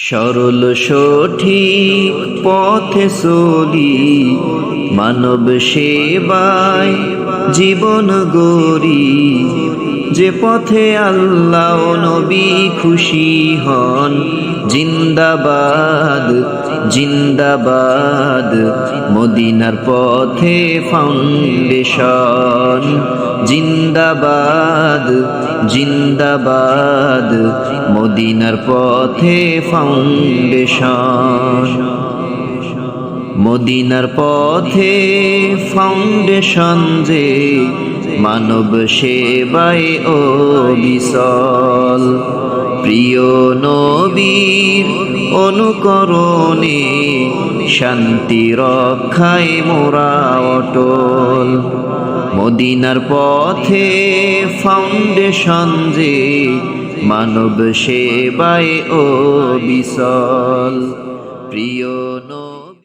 সরল সঠিক পথে চলি, মানব সেবায় জীবন গড়ি। যে পথে আল্লাহ ও নবী খুশি হন, জিন্দাবাদ জিন্দাবাদ মদিনার পথে ফাউন্ডেশন। জিন্দাবাদ জিন্দাবাদ মদিনার পথে ফাউন্ডেশন। মদিনার পথে ফাউন্ডেশন যে মানব সেবায় ও বিশাল। প্রিয় নবীর অনুকরণে শান্তি রক্ষায় মোরা অটল। মদিনার পথে ফাউন্ডেশন যে মানব সেবায় ও বিশাল। প্রিয় নবী